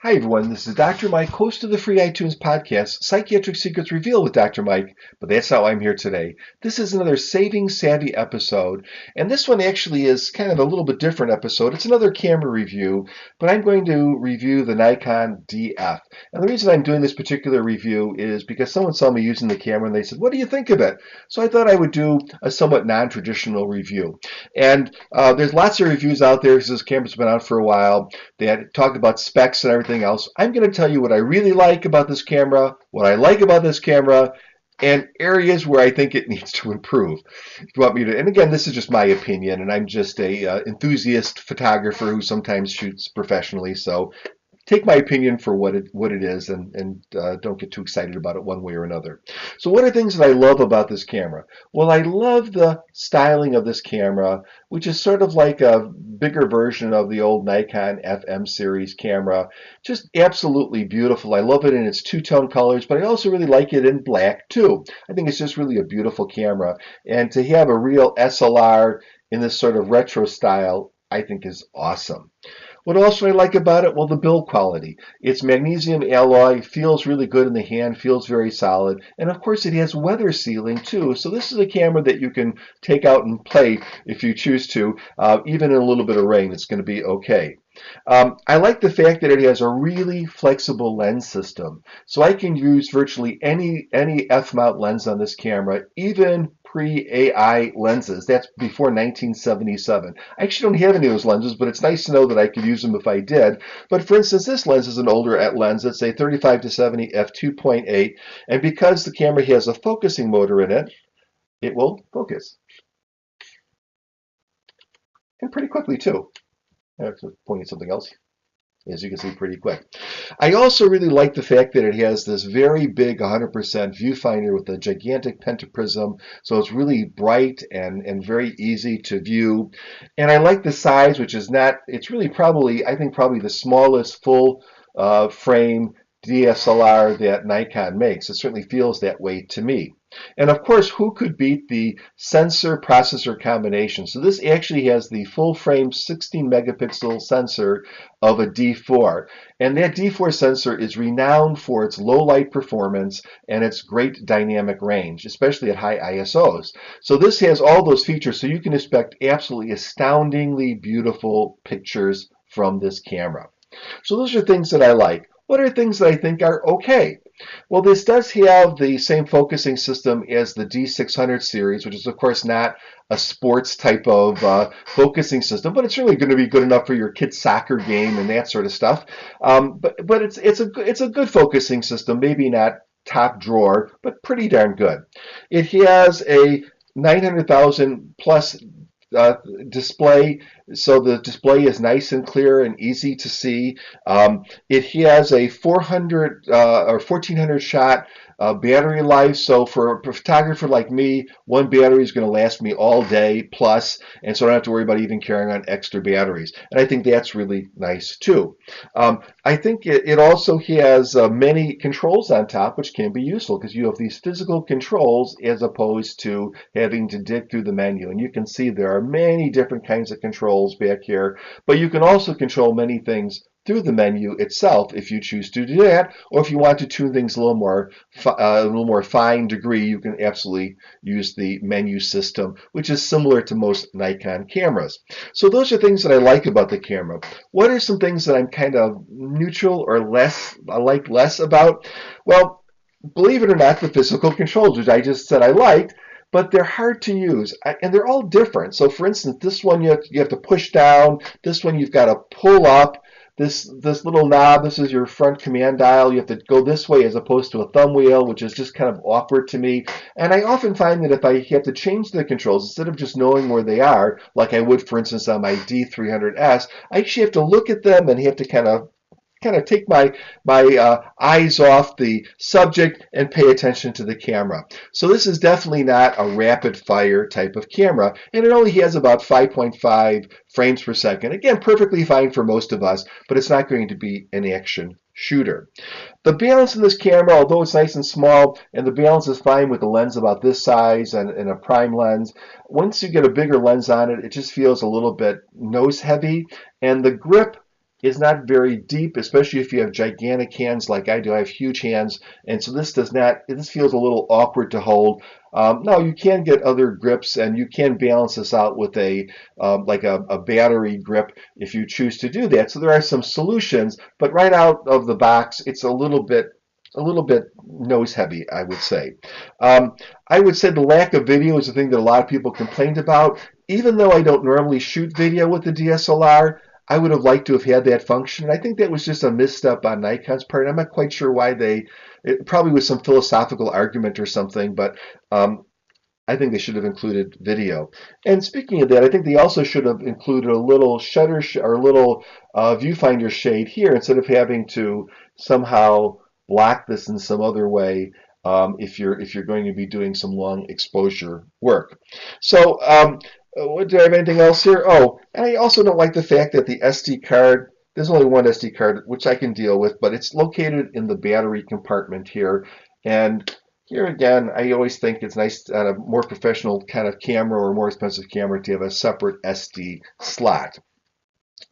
Hi, everyone. This is Dr. Mike, host of the free iTunes podcast, Psychiatric Secrets Revealed with Dr. Mike, but that's not why I'm here today. This is another Saving Savvy episode, and this one actually is kind of a little bit different episode. It's another camera review, but I'm going to review the Nikon DF. And the reason I'm doing this particular review is because someone saw me using the camera and they said, "What do you think of it?" So I thought I would do a somewhat non-traditional review. And there's lots of reviews out there because this camera's been out for a while. They had talked about specs and everything else. I'm going to tell you what I really like about this camera, what I like about this camera, and areas where I think it needs to improve. If you want me to, and again, this is just my opinion, and I'm just a enthusiast photographer who sometimes shoots professionally, so take my opinion for what it is, and don't get too excited about it one way or another. So what are things that I love about this camera? Well, I love the styling of this camera, which is sort of like a bigger version of the old Nikon FM series camera. Just absolutely beautiful. I love it in its two-tone colors, but I also really like it in black too. I think it's just really a beautiful camera. And to have a real SLR in this sort of retro style, I think is awesome. What else do I like about it? Well, the build quality. It's magnesium alloy, feels really good in the hand, feels very solid, and of course it has weather sealing too. So this is a camera that you can take out and play if you choose to, even in a little bit of rain. It's going to be okay. I like the fact that it has a really flexible lens system. So I can use virtually any f-mount lens on this camera, even pre-AI lenses. That's before 1977. I actually don't have any of those lenses, but it's nice to know that I could use them if I did. But for instance, this lens is an older lens. It's a 35 to 70 f2.8, and because the camera has a focusing motor in it, it will focus. And pretty quickly too. I'm pointing at something else, as you can see, pretty quick. I also really like the fact that it has this very big 100% viewfinder with a gigantic pentaprism, so it's really bright and very easy to view. And I like the size, which is not, it's really probably, I think probably the smallest full frame DSLR that Nikon makes. It certainly feels that way to me. And of course, who could beat the sensor processor combination? So this actually has the full frame 16 megapixel sensor of a D4. And that D4 sensor is renowned for its low light performance and its great dynamic range, especially at high ISOs. So this has all those features, so you can expect absolutely astoundingly beautiful pictures from this camera. So those are things that I like. What are things that I think are okay? Well, this does have the same focusing system as the D600 series, which is, of course, not a sports type of focusing system, but it's really going to be good enough for your kid's soccer game and that sort of stuff. But it's a good focusing system, maybe not top drawer, but pretty darn good. It has a 900,000 plus display, so the display is nice and clear and easy to see. It has a 400 or 1400 shot battery life, so for a photographer like me, one battery is going to last me all day plus, and so I don't have to worry about even carrying on extra batteries. And I think that's really nice too. I think it also has many controls on top, which can be useful because you have these physical controls as opposed to having to dig through the menu. And you can see there are many different kinds of controls back here, but you can also control many things through the menu itself if you choose to do that, or if you want to tune things a little more fine degree, you can absolutely use the menu system, which is similar to most Nikon cameras. So those are things that I like about the camera. What are some things that I'm kind of neutral or I like less about? Well, believe it or not, the physical controls, which I just said I liked, but they're hard to use, and they're all different. So for instance, this one you have to push down, this one you've got to pull up, this little knob, this is your front command dial. You have to go this way as opposed to a thumb wheel, which is just kind of awkward to me. And I often find that if I have to change the controls, instead of just knowing where they are, like I would, for instance, on my D300S, I actually have to look at them and have to kind of take my eyes off the subject and pay attention to the camera. So this is definitely not a rapid fire type of camera, and it only has about 5.5 frames per second. Again, perfectly fine for most of us, but it's not going to be an action shooter. The balance in this camera, although it's nice and small, and the balance is fine with the lens about this size and a prime lens, once you get a bigger lens on it, it just feels a little bit nose heavy, and the grip is not very deep, especially if you have gigantic hands like I do. I have huge hands, and so this does not. This feels a little awkward to hold. No, you can get other grips, and you can balance this out with a like a battery grip if you choose to do that. So there are some solutions, but right out of the box, it's a little bit nose heavy, I would say. I would say the lack of video is the thing that a lot of people complained about. Even though I don't normally shoot video with the DSLR, I would have liked to have had that function. I think that was just a misstep on Nikon's part. I'm not quite sure why it probably was some philosophical argument or something, but I think they should have included video. And speaking of that, I think they also should have included a little shutter or a little viewfinder shade here instead of having to somehow block this in some other way if you're going to be doing some long exposure work. So do I have anything else here? Oh, and I also don't like the fact that the SD card, there's only one SD card, which I can deal with, but it's located in the battery compartment here. And here again, I always think it's nice on a more professional kind of camera or more expensive camera to have a separate SD slot.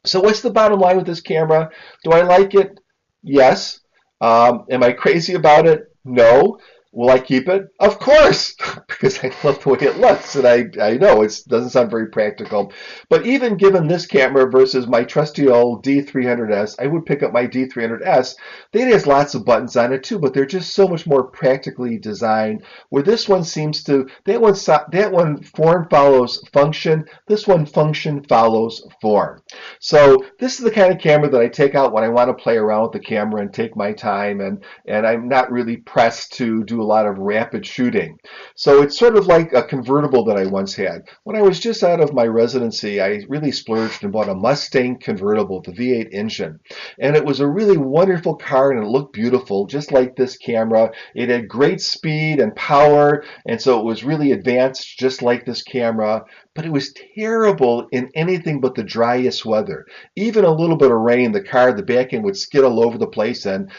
So what's the bottom line with this camera? Do I like it? Yes. Am I crazy about it? No. Will I keep it? Of course, because I love the way it looks, and I know it doesn't sound very practical. But even given this camera versus my trusty old D300S, I would pick up my D300S. That has lots of buttons on it too, but they're just so much more practically designed. Where this one seems to, that one form follows function. This one function follows form. So this is the kind of camera that I take out when I want to play around with the camera and take my time, and I'm not really pressed to do a lot of rapid shooting. So it's sort of like a convertible that I once had. When I was just out of my residency, I really splurged and bought a Mustang convertible with a V8 engine. And it was a really wonderful car, and it looked beautiful, just like this camera. It had great speed and power, and so it was really advanced, just like this camera. But it was terrible in anything but the driest weather. Even a little bit of rain, the back end would skid all over the place, and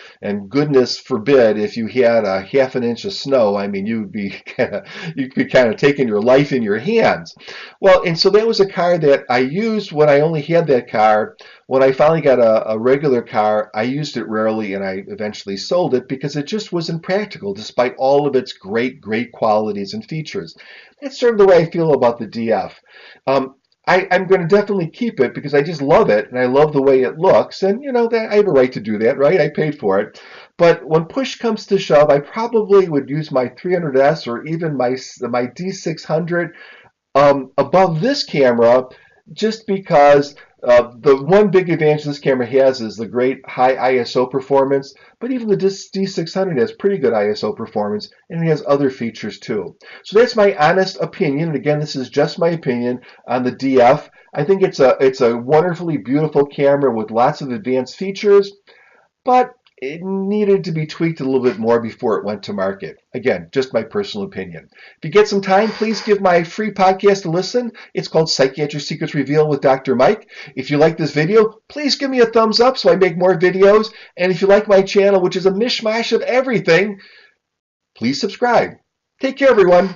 goodness forbid if you had a half an inch of snow, I mean, you'd be kind of taking your life in your hands. Well, and so that was a car that I used when I only had that car. When I finally got a regular car, I used it rarely, and I eventually sold it because it just wasn't practical, despite all of its great qualities and features. That's sort of the way I feel about the DF. I'm going to definitely keep it because I just love it, and I love the way it looks, and you know that I have a right to do that, right? I paid for it. But when push comes to shove, I probably would use my 300S or even my D600 above this camera, just because the one big advantage this camera has is the great high ISO performance, but even the D600 has pretty good ISO performance, and it has other features too. So that's my honest opinion, and again, this is just my opinion on the DF. I think it's a wonderfully beautiful camera with lots of advanced features, but it needed to be tweaked a little bit more before it went to market. Again, just my personal opinion. If you get some time, please give my free podcast a listen. It's called Psychiatric Secrets Revealed with Dr. Mike. If you like this video, please give me a thumbs up so I make more videos. And if you like my channel, which is a mishmash of everything, please subscribe. Take care, everyone.